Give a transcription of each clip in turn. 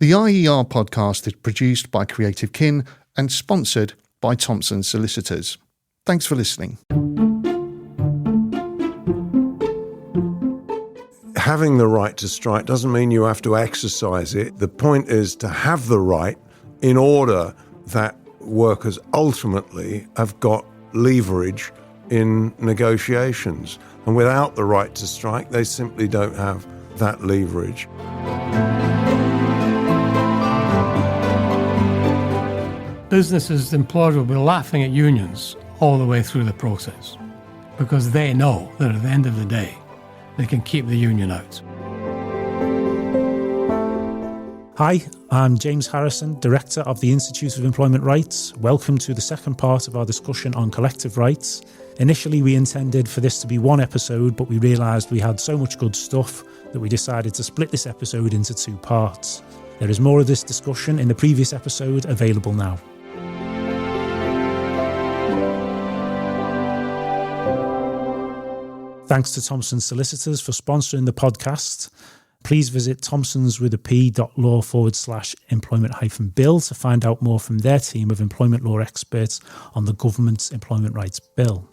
The IER podcast is produced by Creative Kin and sponsored by Thompson Solicitors. Thanks for listening. Having the right to strike doesn't mean you have to exercise it. The point is to have the right in order that workers ultimately have got leverage in negotiations. And without the right to strike, they simply don't have that leverage. Businesses, employers will be laughing at unions all the way through the process because they know that at the end of the day, they can keep the union out. Hi, I'm James Harrison, Director of the Institute of Employment Rights. Welcome to the second part of our discussion on collective rights. Initially, we intended for this to be one episode, but we realised we had so much good stuff that we decided to split this episode into two parts. There is more of this discussion in the previous episode available now. Thanks to Thompson Solicitors for sponsoring the podcast. Please visit thompsonswithap.law/employment-bill to find out more from their team of employment law experts on the government's employment rights bill.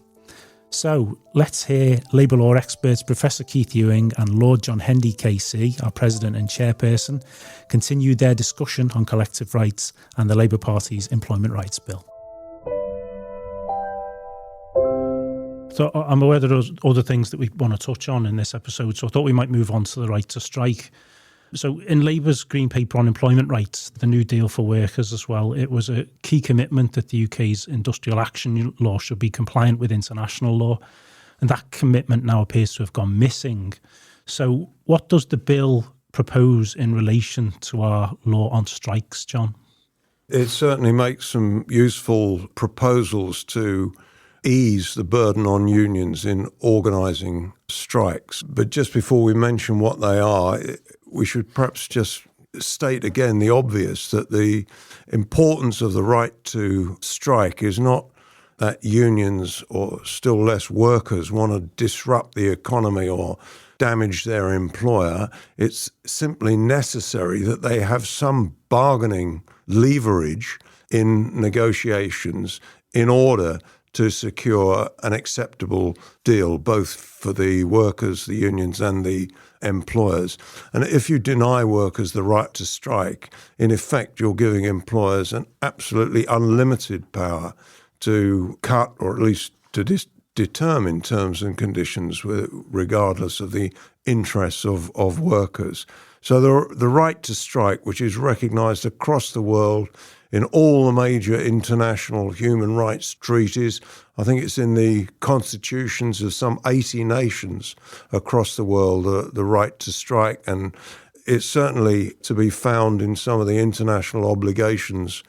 So let's hear labour law experts Professor Keith Ewing and Lord John Hendy KC, our President and Chairperson, continue their discussion on collective rights and the Labour Party's employment rights bill. So I'm aware there are other things that we want to touch on in this episode, so I thought we might move on to the right to strike. So in Labour's Green Paper on employment rights, the New Deal for workers as well, it was a key commitment that the UK's industrial action law should be compliant with international law, and that commitment now appears to have gone missing. So what does the bill propose in relation to our law on strikes, John? It certainly makes some useful proposals to ease the burden on unions in organising strikes. But just before we mention what they are, we should perhaps just state again the obvious, that the importance of the right to strike is not that unions, or still less workers, want to disrupt the economy or damage their employer. It's simply necessary that they have some bargaining leverage in negotiations in order to secure an acceptable deal, both for the workers, the unions, and the employers. And if you deny workers the right to strike, in effect, you're giving employers an absolutely unlimited power to cut, or at least to determine terms and conditions regardless of the interests of workers. So the right to strike, which is recognised across the world in all the major international human rights treaties. I think it's in the constitutions of some 80 nations across the world, the right to strike. And it's certainly to be found in some of the international obligations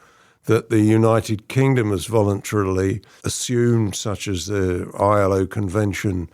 that the United Kingdom has voluntarily assumed, such as the ILO Convention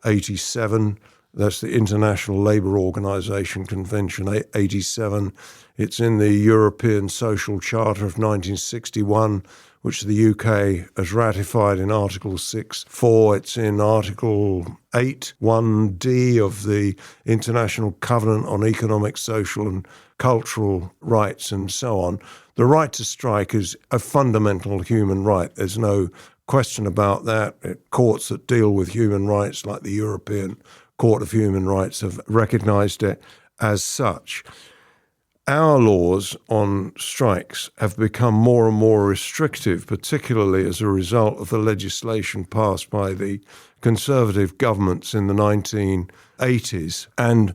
87, that's the International Labour Organization Convention 87. It's in the European Social Charter of 1961, which the UK has ratified in Article 6.4. It's in Article 8.1d of the International Covenant on Economic, Social and Cultural Rights, and so on. The right to strike is a fundamental human right. There's no question about that. Courts that deal with human rights, like the European Court of Human Rights, have recognised it as such. Our laws on strikes have become more and more restrictive, particularly as a result of the legislation passed by the Conservative governments in the 1980s. And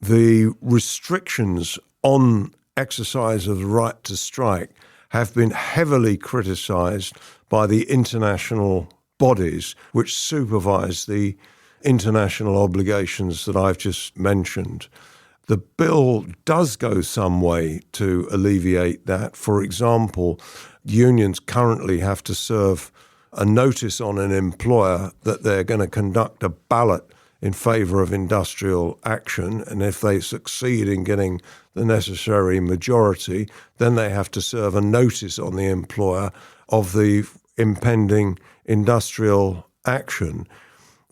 the restrictions on exercise of the right to strike have been heavily criticised by the international bodies which supervise the international obligations that I've just mentioned. The bill does go some way to alleviate that. For example, unions currently have to serve a notice on an employer that they're going to conduct a ballot in favour of industrial action, and if they succeed in getting the necessary majority, then they have to serve a notice on the employer of the impending industrial action.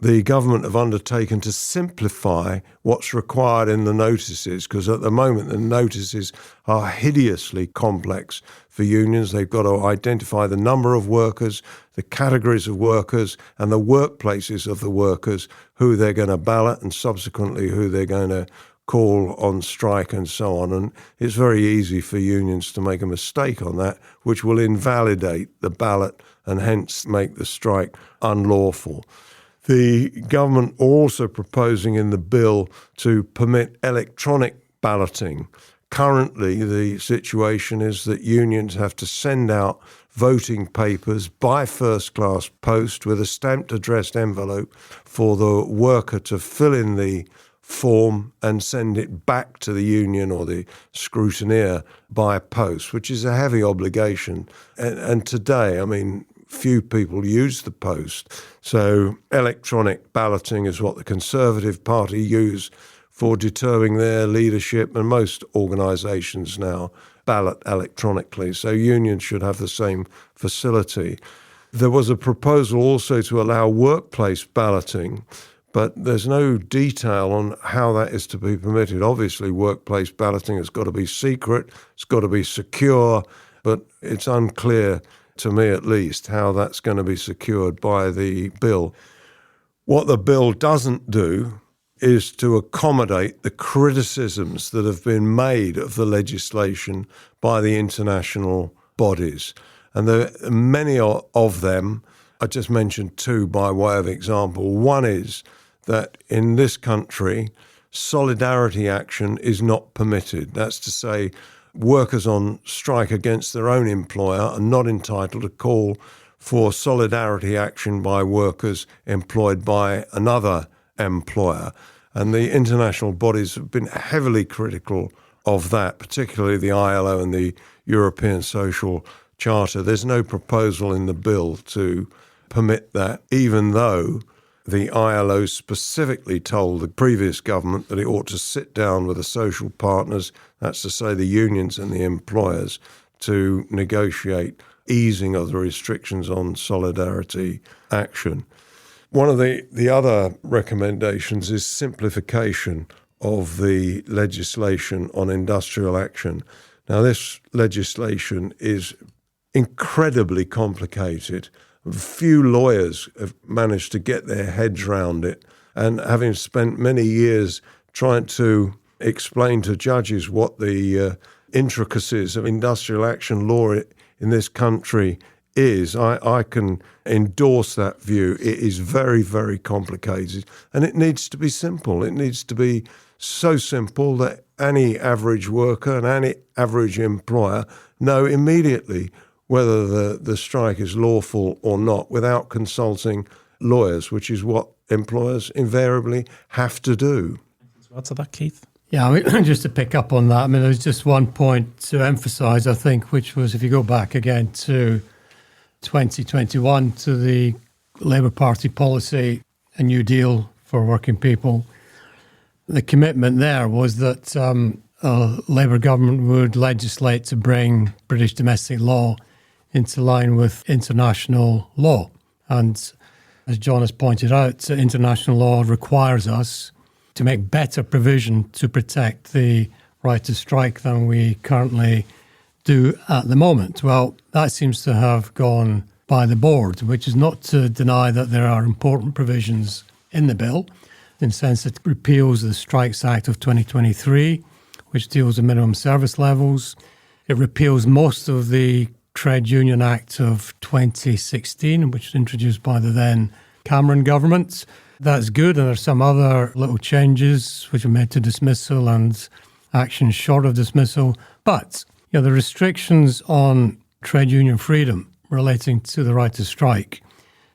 the government have undertaken to simplify what's required in the notices, because at the moment the notices are hideously complex for unions. They've got to identify the number of workers, the categories of workers, and the workplaces of the workers, who they're going to ballot and subsequently who they're going to call on strike and so on. And it's very easy for unions to make a mistake on that, which will invalidate the ballot and hence make the strike unlawful. The government also proposing in the bill to permit electronic balloting. Currently, the situation is that unions have to send out voting papers by first-class post with a stamped addressed envelope for the worker to fill in the form and send it back to the union or the scrutineer by post, which is a heavy obligation. And today, I mean, few people use the post. So electronic balloting is what the Conservative Party use for determining their leadership, and most organisations now ballot electronically. So unions should have the same facility. There was a proposal also to allow workplace balloting, but there's no detail on how that is to be permitted. Obviously, workplace balloting has got to be secret, it's got to be secure, but it's unclear, to me at least, how that's going to be secured by the bill. What the bill doesn't do is to accommodate the criticisms that have been made of the legislation by the international bodies. And there are many of them. I just mentioned two by way of example. One is that in this country, solidarity action is not permitted. That's to say, workers on strike against their own employer are not entitled to call for solidarity action by workers employed by another employer. And the international bodies have been heavily critical of that, particularly the ILO and the European Social Charter. There's no proposal in the bill to permit that, even though the ILO specifically told the previous government that it ought to sit down with the social partners, that's to say the unions and the employers, to negotiate easing of the restrictions on solidarity action. One of the other recommendations is simplification of the legislation on industrial action. Now, this legislation is incredibly complicated. Few lawyers have managed to get their heads around it, and having spent many years trying to explain to judges what the intricacies of industrial action law in this country is, I can endorse that view. It is very, very complicated, and it needs to be simple. It needs to be so simple that any average worker and any average employer know immediately whether the strike is lawful or not without consulting lawyers, which is what employers invariably have to do. What's that, Keith? Yeah, I mean, just to pick up on that, I mean, there's just one point to emphasise, I think, which was if you go back again to 2021, to the Labour Party policy, a New Deal for working people, the commitment there was that a Labour government would legislate to bring British domestic law into line with international law. And as John has pointed out, international law requires us to make better provision to protect the right to strike than we currently do at the moment. Well, that seems to have gone by the board, which is not to deny that there are important provisions in the bill, in the sense that it repeals the Strikes Act of 2023, which deals with minimum service levels. It repeals most of the Trade Union Act of 2016, which was introduced by the then Cameron government. That's good, and there's some other little changes which are made to dismissal and actions short of dismissal. But the restrictions on trade union freedom relating to the right to strike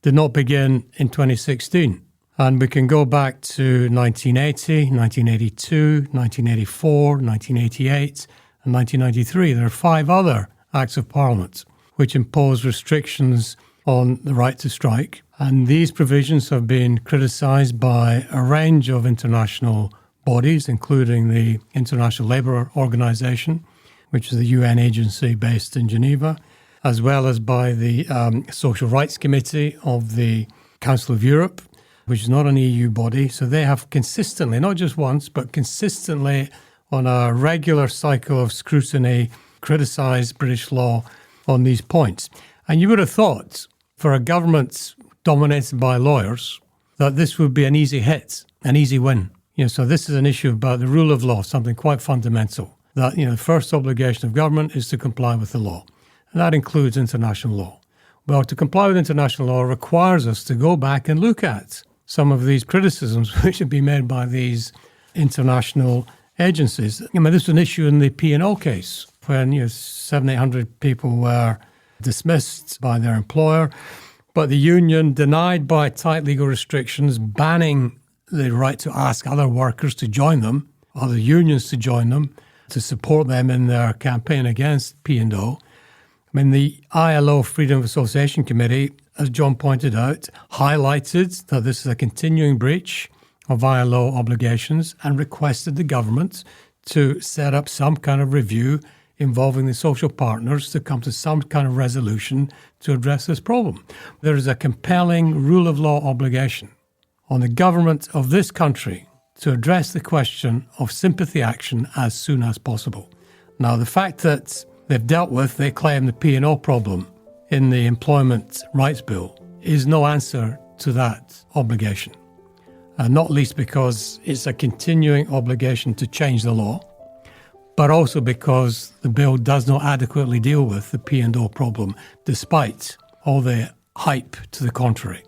did not begin in 2016. And we can go back to 1980, 1982, 1984, 1988, and 1993. There are 5 other Acts of Parliament which impose restrictions on the right to strike. And these provisions have been criticised by a range of international bodies, including the International Labour Organization, which is the UN agency based in Geneva, as well as by the Social Rights Committee of the Council of Europe, which is not an EU body. So they have consistently, not just once, but consistently on a regular cycle of scrutiny, criticised British law on these points. And you would have thought for a government dominated by lawyers that this would be an easy hit, an easy win. So this is an issue about the rule of law, something quite fundamental. That, the first obligation of government is to comply with the law. And that includes international law. Well, to comply with international law requires us to go back and look at some of these criticisms which have been made by these international agencies. This was an issue in the P&O case when 700-800 people were dismissed by their employer, but the union denied by tight legal restrictions banning the right to ask other workers to join them, other unions to join them, to support them in their campaign against P&O. The ILO Freedom of Association Committee, as John pointed out, highlighted that this is a continuing breach of ILO obligations and requested the government to set up some kind of review involving the social partners to come to some kind of resolution to address this problem. There is a compelling rule of law obligation on the government of this country to address the question of sympathy action as soon as possible. Now, the fact that they claim the P&O problem in the Employment Rights Bill is no answer to that obligation. Not least because it's a continuing obligation to change the law, but also because the bill does not adequately deal with the P&O problem, despite all the hype to the contrary.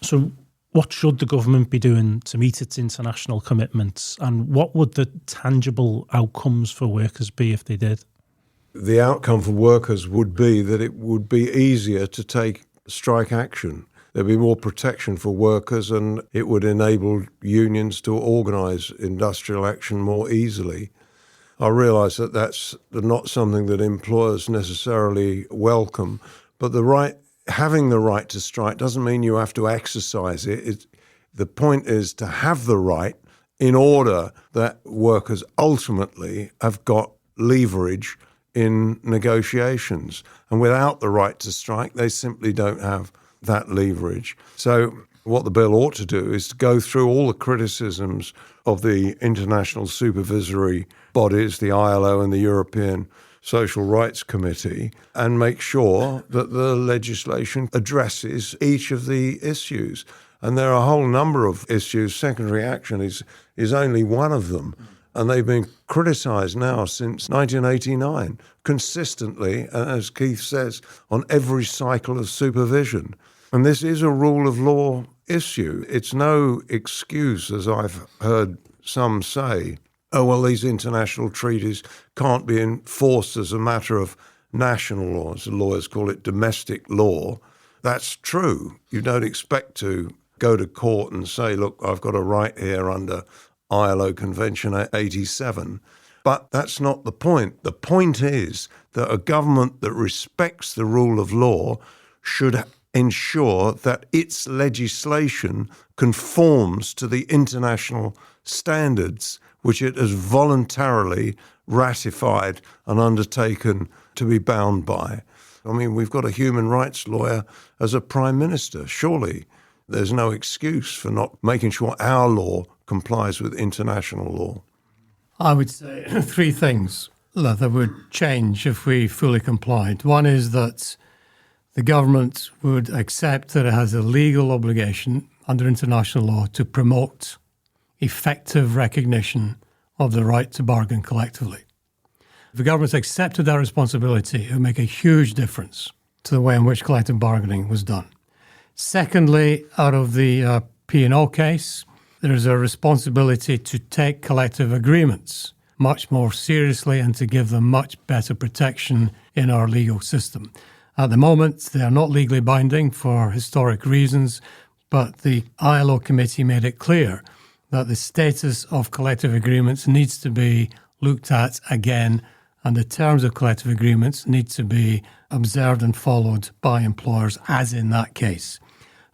So what should the government be doing to meet its international commitments, and what would the tangible outcomes for workers be if they did? The outcome for workers would be that it would be easier to take strike action. There'd be more protection for workers, and it would enable unions to organise industrial action more easily. I realise that that's not something that employers necessarily welcome, but having the right to strike doesn't mean you have to exercise it. The point is to have the right in order that workers ultimately have got leverage in negotiations. And without the right to strike, they simply don't have that leverage. So what the bill ought to do is to go through all the criticisms of the international supervisory bodies, the ILO and the European Social Rights Committee, and make sure that the legislation addresses each of the issues. And there are a whole number of issues. Secondary action is only one of them. And they've been criticised now since 1989, consistently, as Keith says, on every cycle of supervision. And this is a rule of law issue. It's no excuse, as I've heard some say, oh, well, these international treaties can't be enforced as a matter of national law. As the lawyers call it, domestic law. That's true. You don't expect to go to court and say, look, I've got a right here under ILO Convention 87. But that's not the point. The point is that a government that respects the rule of law should ensure that its legislation conforms to the international standards which it has voluntarily ratified and undertaken to be bound by. I mean, we've got a human rights lawyer as a prime minister. Surely there's no excuse for not making sure our law complies with international law. I would say three things that would change if we fully complied. One is that the government would accept that it has a legal obligation under international law to promote effective recognition of the right to bargain collectively. If the government accepted that responsibility, it would make a huge difference to the way in which collective bargaining was done. Secondly, out of the P&O case, there is a responsibility to take collective agreements much more seriously and to give them much better protection in our legal system. At the moment, they are not legally binding for historic reasons, but the ILO committee made it clear that the status of collective agreements needs to be looked at again, and the terms of collective agreements need to be observed and followed by employers, as in that case.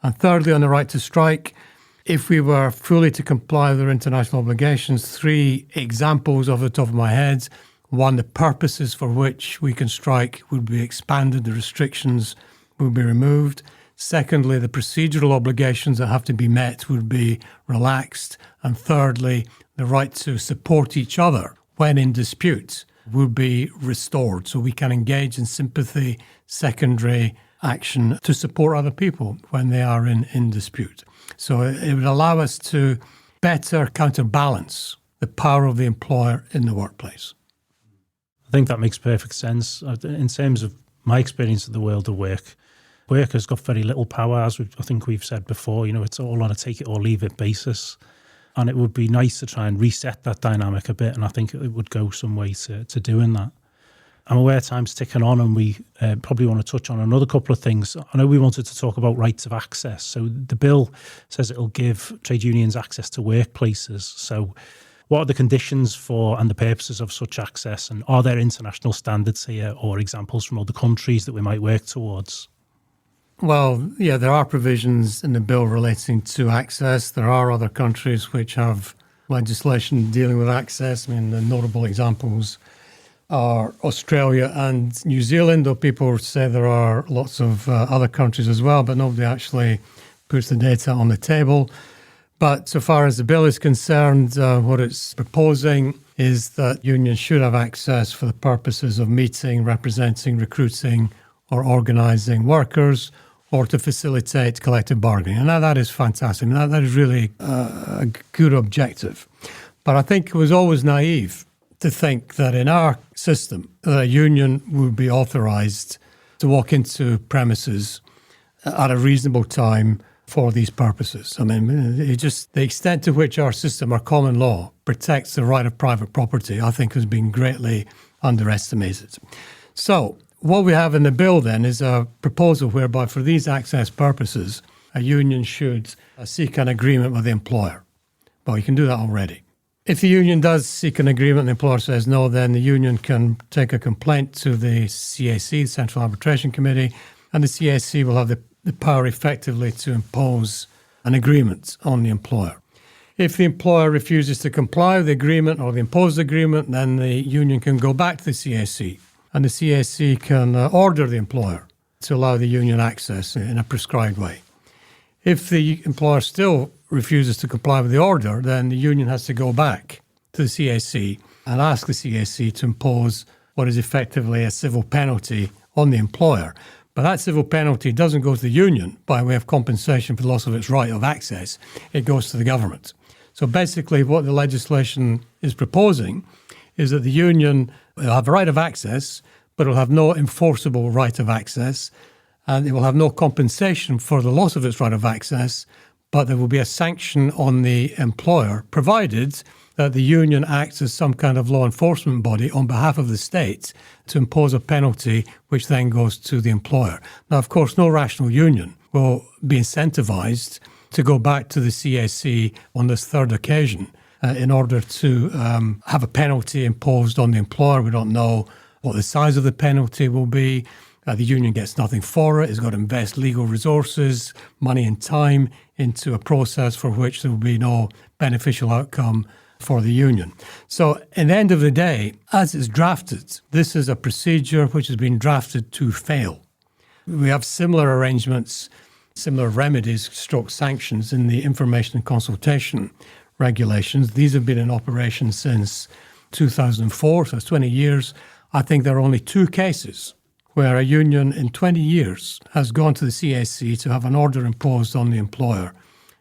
And thirdly, on the right to strike, if we were fully to comply with our international obligations, three examples off the top of my head. One, the purposes for which we can strike would be expanded, the restrictions would be removed. Secondly, the procedural obligations that have to be met would be relaxed. And thirdly, the right to support each other when in dispute would be restored. So we can engage in sympathy, secondary action to support other people when they are in dispute. So it would allow us to better counterbalance the power of the employer in the workplace. I think that makes perfect sense. In terms of my experience of the world of work, work has got very little power, as I think we've said before. It's all on a take it or leave it basis. And it would be nice to try and reset that dynamic a bit. And I think it would go some way to doing that. I'm aware time's ticking on, and we probably want to touch on another couple of things. I know we wanted to talk about rights of access. So the bill says it'll give trade unions access to workplaces. So what are the conditions for and the purposes of such access? And are there international standards here or examples from other countries that we might work towards? Well, yeah, there are provisions in the bill relating to access. There are other countries which have legislation dealing with access. I mean, the notable examples are Australia and New Zealand, though people say there are lots of other countries as well, but nobody actually puts the data on the table. But so far as the bill is concerned, what it's proposing is that unions should have access for the purposes of meeting, representing, recruiting, or organising workers, or to facilitate collective bargaining. And that is fantastic. That is really a good objective. But I think it was always naive to think that in our system, that a union would be authorised to walk into premises at a reasonable time for these purposes. I mean, the extent to which our system, our common law, protects the right of private property, I think has been greatly underestimated. So what we have in the bill then is a proposal whereby for these access purposes, a union should seek an agreement with the employer. Well, you can do that already. If the union does seek an agreement and the employer says no, then the union can take a complaint to the CAC, the Central Arbitration Committee, and the CAC will have the power effectively to impose an agreement on the employer. If the employer refuses to comply with the agreement or the imposed agreement, then the union can go back to the CAC, and the CAC can order the employer to allow the union access in a prescribed way. If the employer still refuses to comply with the order, then the union has to go back to the CAC and ask the CAC to impose what is effectively a civil penalty on the employer. But that civil penalty doesn't go to the union by way of compensation for the loss of its right of access. It goes to the government. So basically what the legislation is proposing is that the union will have a right of access, but it will have no enforceable right of access, and it will have no compensation for the loss of its right of access, but there will be a sanction on the employer, provided that the union acts as some kind of law enforcement body on behalf of the state to impose a penalty, which then goes to the employer. Now, of course, no rational union will be incentivized to go back to the CAC on this third occasion in order to have a penalty imposed on the employer. We don't know what the size of the penalty will be. The union gets nothing for it. It's got to invest legal resources, money and time into a process for which there will be no beneficial outcome for the union. So at the end of the day, as it's drafted, this is a procedure which has been drafted to fail. We have similar arrangements, similar remedies, stroke sanctions in the information and consultation regulations. These have been in operation since 2004, so it's 20 years. I think there are only 2 cases where a union in 20 years has gone to the CAC to have an order imposed on the employer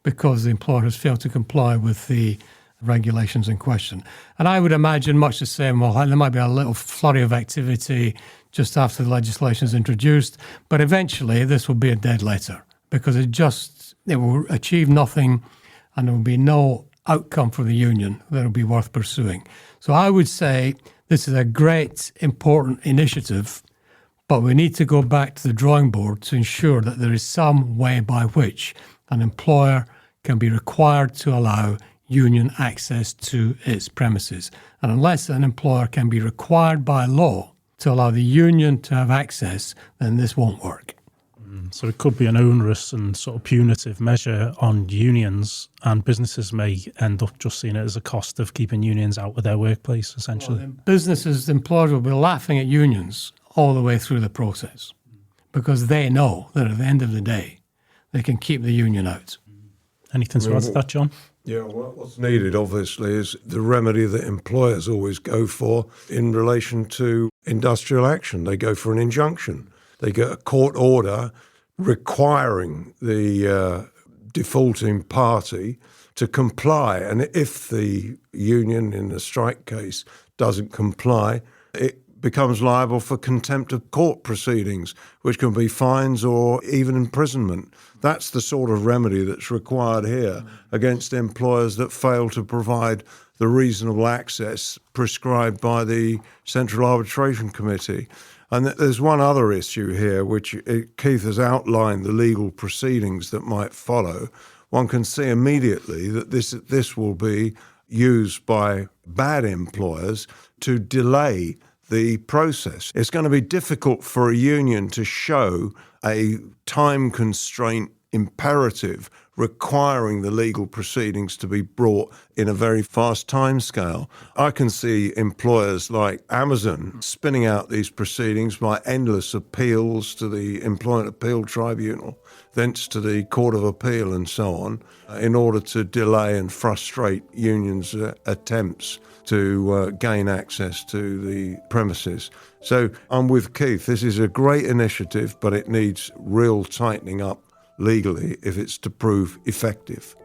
because the employer has failed to comply with the regulations in question. And I would imagine much the same, well, there might be a little flurry of activity just after the legislation is introduced, but eventually this will be a dead letter because it will achieve nothing and there will be no outcome for the union that will be worth pursuing. So I would say this is a great, important initiative, but we need to go back to the drawing board to ensure that there is some way by which an employer can be required to allow union access to its premises. And unless an employer can be required by law to allow the union to have access, then this won't work. So it could be an onerous and sort of punitive measure on unions, and businesses may end up just seeing it as a cost of keeping unions out of their workplace, essentially. Well, businesses, employers will be laughing at unions all the way through the process because they know that at the end of the day, they can keep the union out. Anything to add to that, John? Yeah, well, what's needed, obviously, is the remedy that employers always go for in relation to industrial action. They go for an injunction. They get a court order requiring the defaulting party to comply. And if the union in the strike case doesn't comply, it becomes liable for contempt of court proceedings, which can be fines or even imprisonment. That's the sort of remedy that's required here against employers that fail to provide the reasonable access prescribed by the Central Arbitration Committee. And there's one other issue here, which Keith has outlined the legal proceedings that might follow. One can see immediately that this will be used by bad employers to delay the process. It's going to be difficult for a union to show a time constraint imperative requiring the legal proceedings to be brought in a very fast timescale. I can see employers like Amazon spinning out these proceedings by endless appeals to the Employment Appeal Tribunal, thence to the Court of Appeal and so on, in order to delay and frustrate unions' attempts to gain access to the premises. So I'm with Keith. This is a great initiative, but it needs real tightening up legally if it's to prove effective.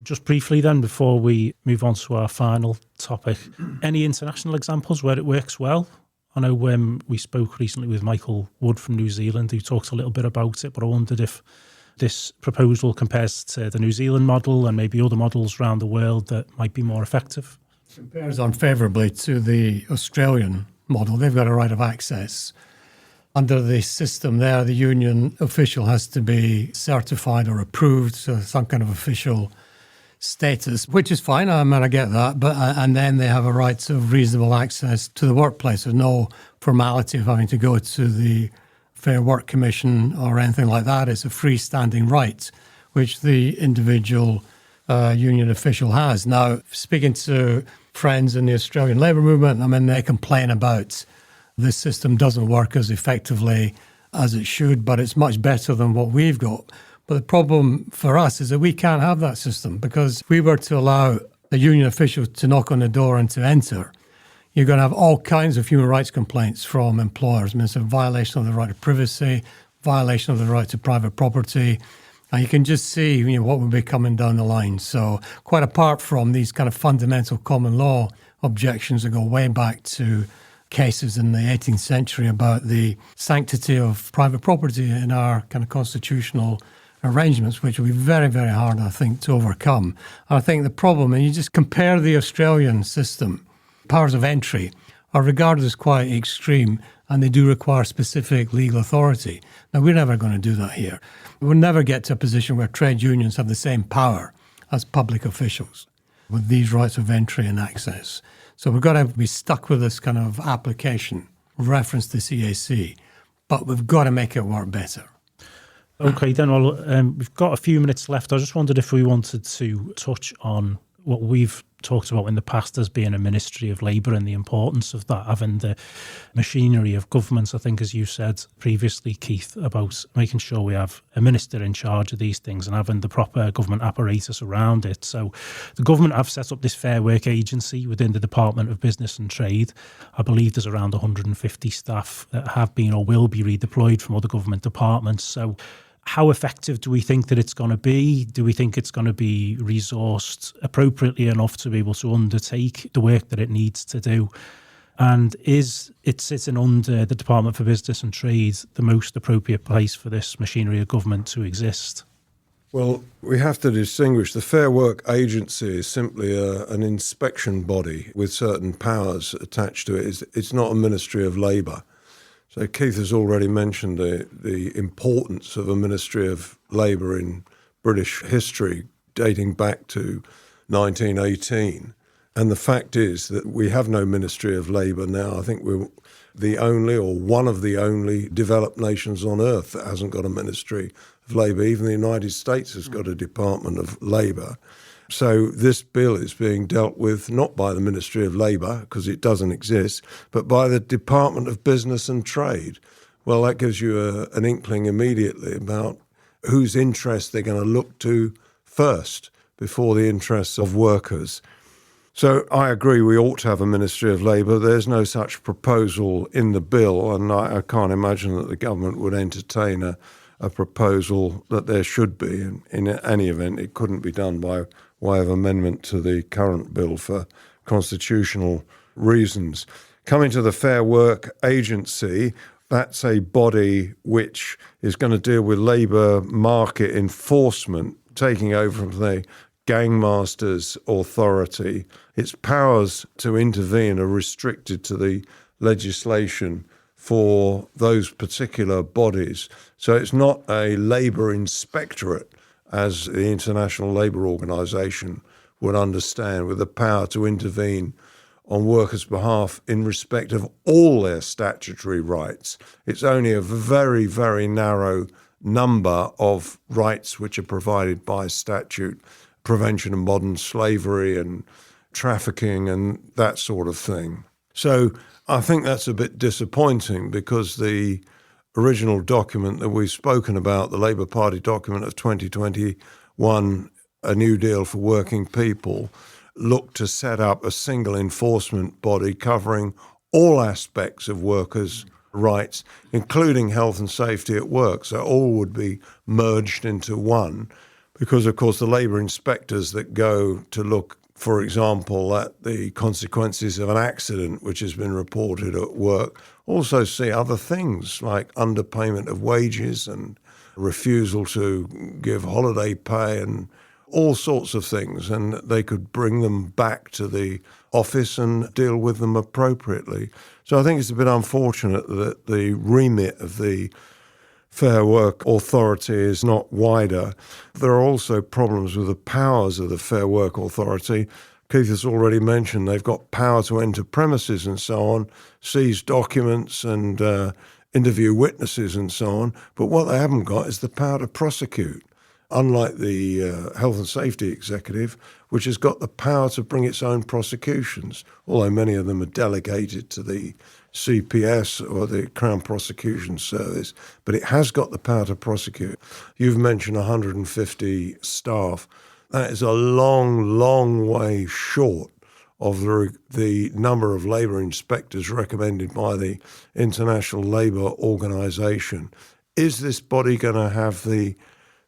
Just briefly then, before we move on to our final topic, any international examples where it works well? I know we spoke recently with Michael Wood from New Zealand, who talked a little bit about it, but I wondered if this proposal compares to the New Zealand model and maybe other models around the world that might be more effective. It compares unfavourably to the Australian model. They've got a right of access. Under the system there, the union official has to be certified or approved, so some kind of official status, which is fine. I mean, I get that. But and then they have a right of reasonable access to the workplace. There's no formality of having to go to the Fair Work Commission or anything like that. It's a freestanding right, which the individual union official has. Now, speaking to friends in the Australian labour movement, I mean, they complain about this system doesn't work as effectively as it should, but it's much better than what we've got. But the problem for us is that we can't have that system, because if we were to allow a union official to knock on the door and to enter, you're going to have all kinds of human rights complaints from employers. I mean, it's a violation of the right to privacy, violation of the right to private property. And you can just see, what will be coming down the line. So quite apart from these kind of fundamental common law objections that go way back to cases in the 18th century about the sanctity of private property in our kind of constitutional arrangements, which will be very, very hard, I think, to overcome. And I think the problem, and you just compare the Australian system, powers of entry are regarded as quite extreme, and they do require specific legal authority. Now, we're never going to do that here. We'll never get to a position where trade unions have the same power as public officials with these rights of entry and access. So we've got to be stuck with this kind of application, reference to CAC, but we've got to make it work better. Okay, then, well, we've got a few minutes left. I just wondered if we wanted to touch on what we've talked about in the past as being a Ministry of Labour and the importance of that, having the machinery of government. I think, as you said previously, Keith, about making sure we have a minister in charge of these things and having the proper government apparatus around it. So the government have set up this Fair Work Agency within the Department of Business and Trade. I believe there's around 150 staff that have been or will be redeployed from other government departments. So how effective do we think that it's going to be? Do we think it's going to be resourced appropriately enough to be able to undertake the work that it needs to do? And is it sitting under the Department for Business and Trade the most appropriate place for this machinery of government to exist? Well, we have to distinguish. The Fair Work Agency is simply an inspection body with certain powers attached to it. It's not a Ministry of Labour. So Keith has already mentioned the importance of a Ministry of Labour in British history dating back to 1918. And the fact is that we have no Ministry of Labour now. I think we're the only, or one of the only, developed nations on earth that hasn't got a Ministry of Labour. Even the United States has got a Department of Labour. So this bill is being dealt with not by the Ministry of Labour, because it doesn't exist, but by the Department of Business and Trade. Well, that gives you an inkling immediately about whose interests they're going to look to first before the interests of workers. So I agree we ought to have a Ministry of Labour. There's no such proposal in the bill, and I can't imagine that the government would entertain a proposal that there should be. In any event, it couldn't be done by way of amendment to the current bill for constitutional reasons. Coming to the Fair Work Agency, that's a body which is going to deal with labour market enforcement, taking over from the Gangmasters Authority. Its powers to intervene are restricted to the legislation for those particular bodies. So it's not a labour inspectorate, as the International Labour Organization would understand, with the power to intervene on workers' behalf in respect of all their statutory rights. It's only a very, very narrow number of rights which are provided by statute: prevention of modern slavery and trafficking and that sort of thing. So I think that's a bit disappointing, because the original document that we've spoken about, the Labour Party document of 2021, A New Deal for Working People, looked to set up a single enforcement body covering all aspects of workers' rights, including health and safety at work. So all would be merged into one, because, of course, the labour inspectors that go to look, for example, at the consequences of an accident which has been reported at work, also see other things like underpayment of wages and refusal to give holiday pay and all sorts of things, and they could bring them back to the office and deal with them appropriately. So I think it's a bit unfortunate that the remit of the Fair Work Authority is not wider. There are also problems with the powers of the Fair Work Authority. Keith has already mentioned they've got power to enter premises and so on, seize documents and interview witnesses and so on, but what they haven't got is the power to prosecute. Unlike the Health and Safety Executive, which has got the power to bring its own prosecutions, although many of them are delegated to the CPS or the Crown Prosecution Service, but it has got the power to prosecute. You've mentioned 150 staff. That is a long, long way short of the number of labour inspectors recommended by the International Labour Organization. Is this body going to have the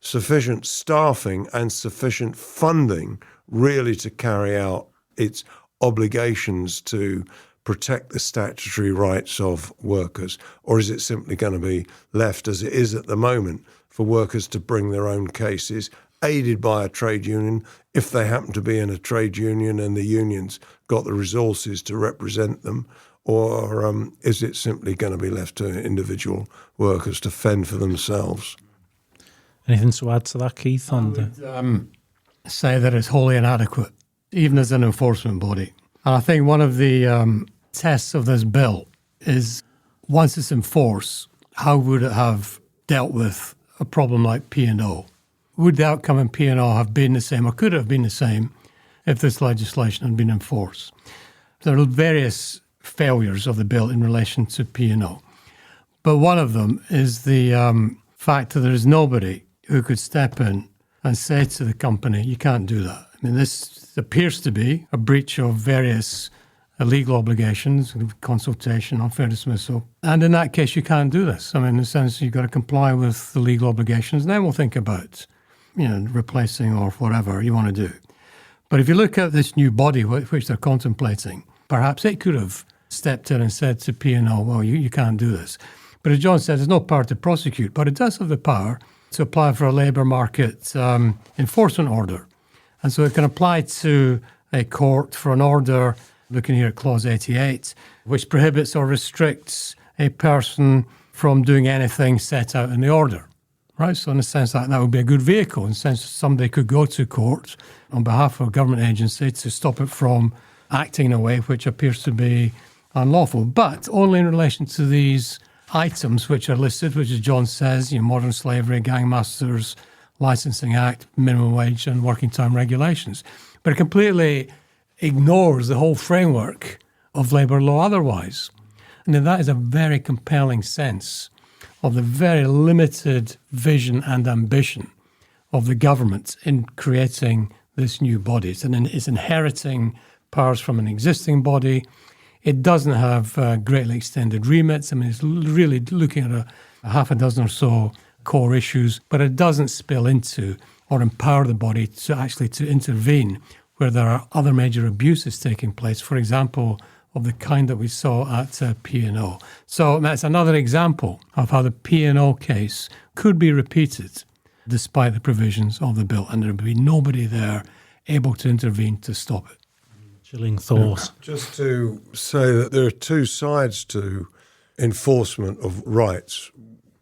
sufficient staffing and sufficient funding really to carry out its obligations to protect the statutory rights of workers? Or is it simply going to be left as it is at the moment for workers to bring their own cases, aided by a trade union, if they happen to be in a trade union and the union's got the resources to represent them? Or is it simply going to be left to individual workers to fend for themselves? Anything to add to that, Keith? I would say that it's wholly inadequate, even as an enforcement body. And I think one of the tests of this bill is, once it's enforced, how would it have dealt with a problem like P&O? Would the outcome in P&O have been the same, or could it have been the same, if this legislation had been enforced? There are various failures of the bill in relation to P&O. But one of them is the fact that there is nobody who could step in and say to the company, you can't do that. I mean, this appears to be a breach of various legal obligations, consultation, unfair dismissal. And in that case, you can't do this. I mean, in the sense you've got to comply with the legal obligations, and then we'll think about, replacing or whatever you want to do. But if you look at this new body which they're contemplating, perhaps it could have stepped in and said to P&O, well, you can't do this. But as John said, there's no power to prosecute, but it does have the power to apply for a labour market enforcement order. And so it can apply to a court for an order, looking here at Clause 88, which prohibits or restricts a person from doing anything set out in the order. Right? So in a sense, that would be a good vehicle. In the sense somebody could go to court on behalf of a government agency to stop it from acting in a way which appears to be unlawful, but only in relation to these items which are listed, which, as John says, modern slavery, gang masters, Licensing Act, minimum wage and working time regulations. But it completely ignores the whole framework of labour law otherwise. And then that is a very compelling sense of the very limited vision and ambition of the government in creating this new body. It's inheriting powers from an existing body. It doesn't have greatly extended remits. It's really looking at a half a dozen or so core issues, but it doesn't spill into or empower the body to intervene where there are other major abuses taking place, for example, of the kind that we saw at P&O. So that's another example of how the P&O case could be repeated despite the provisions of the bill, and there would be nobody there able to intervene to stop it. Chilling thought. Just to say that there are two sides to enforcement of rights.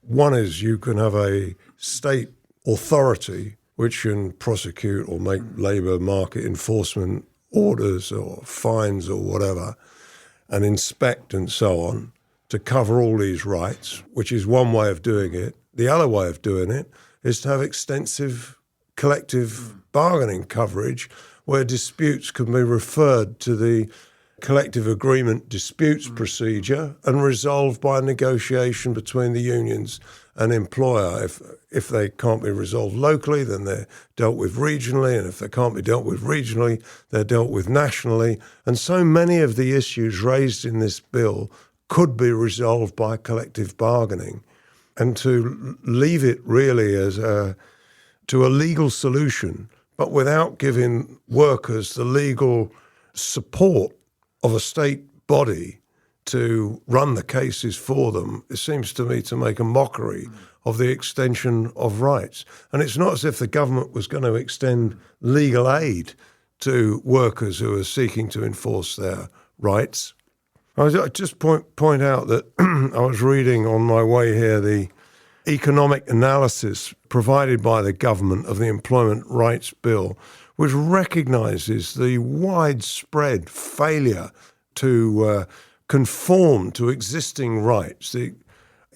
One is you can have a state authority which can prosecute or make labour market enforcement orders or fines or whatever, and inspect and so on to cover all these rights, which is one way of doing it. The other way of doing it is to have extensive collective bargaining coverage where disputes can be referred to the collective agreement disputes procedure and resolved by negotiation between the unions and employer. If they can't be resolved locally, then they're dealt with regionally, and if they can't be dealt with regionally, they're dealt with nationally. And so many of the issues raised in this bill could be resolved by collective bargaining. And to leave it really as to a legal solution, but without giving workers the legal support of a state body to run the cases for them, it seems to me to make a mockery of the extension of rights. And it's not as if the government was going to extend legal aid to workers who are seeking to enforce their rights. I just point out that I was reading on my way here the economic analysis provided by the government of the Employment Rights Bill, which recognises the widespread failure to conform to existing rights, the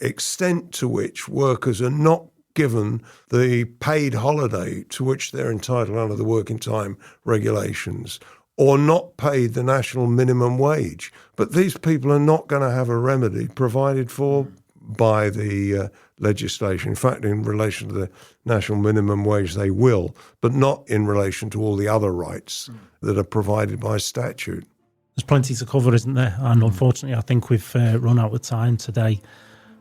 extent to which workers are not given the paid holiday to which they're entitled under the working time regulations, or not paid the national minimum wage. But these people are not going to have a remedy provided for by the legislation. In fact, in relation to the national minimum wage, they will, but not in relation to all the other rights that are provided by statute. There's plenty to cover, isn't there? And unfortunately, I think we've run out of time today.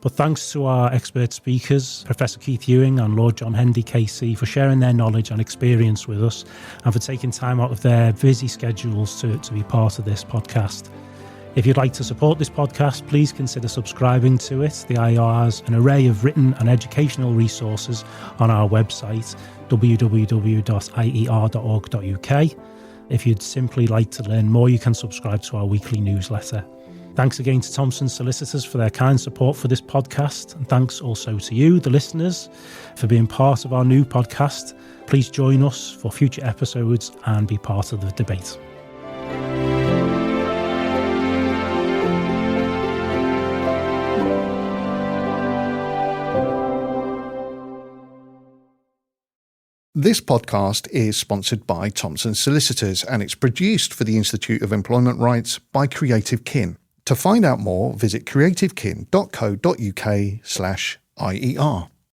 But thanks to our expert speakers, Professor Keith Ewing and Lord John Hendy KC, for sharing their knowledge and experience with us and for taking time out of their busy schedules to be part of this podcast. If you'd like to support this podcast, please consider subscribing to it. The IER has an array of written and educational resources on our website, www.ier.org.uk. If you'd simply like to learn more, you can subscribe to our weekly newsletter. Thanks again to Thomson Solicitors for their kind support for this podcast. And thanks also to you, the listeners, for being part of our new podcast. Please join us for future episodes and be part of the debate. This podcast is sponsored by Thomson Solicitors, and it's produced for the Institute of Employment Rights by Creative Kin. To find out more, visit creativekin.co.uk/IER.